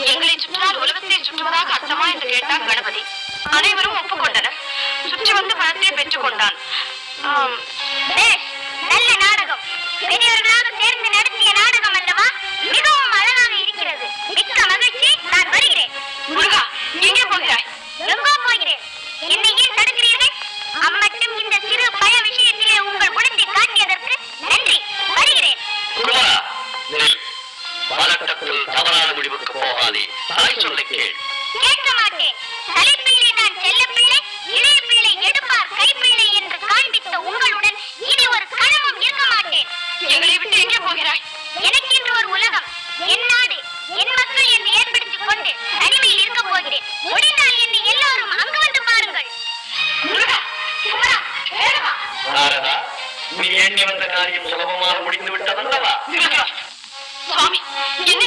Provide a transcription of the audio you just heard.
எங்களை சுற்றினால் உலகத்தை சுற்றுவதாக அர்த்தமா என்று கேட்டான் கணபதி. அனைவரும் ஒப்புக்கொண்டனர். சுற்றி வந்து பணத்தை பெற்றுக் கொண்டான். நல்ல நாடகம், பெரியவர்களாக சேர்ந்து நடத்திய நாடகம் அல்லவா? மிகவும் அழகாக இருக்கிறது. மிக்க மகிழ்ச்சி. நான் வருகிறேன். முருகா, எங்கே போகிறாய்? எங்கோ போகிறேன். என்னை ஏன் தடுக்கிறீர்கள்? அம்மட்டும் இந்த சிறு பய விஷயத்திலே உங்கள் குணத்தை காட்டியதற்கு நன்றி. வருகிறேன். தவறான முடிவுக்கு போகாதே. தாய் சொல்லை கேள். கேட்க மாட்டேன். தலைப்பிள்ளை நான் செல்ல பிள்ளை, இளைய பிள்ளை எடுப்பார் கைப்பிள்ளை என்று காண்பித்த உங்களுடன் இனி ஒரு கணமும் இருக்க மாட்டேன். எங்களை விட்டு எங்கே போகிறாய்? எனக்கென்று ஒரு உலகம், என் நாடு, என் மக்கள் என்று ஏற்படுத்திக் கொண்டு தனிமையில் இருக்க போகிறேன். முடிந்தால் என்னை எல்லாரும் அங்கு வந்து பாருங்கள். முருகா, சிவரா, வேகமா. நாரதா, நீ எண்ணி வந்த காரியம் சுலபமாக முடிந்து விட்டதல்லவா? சுவாமி, என்னை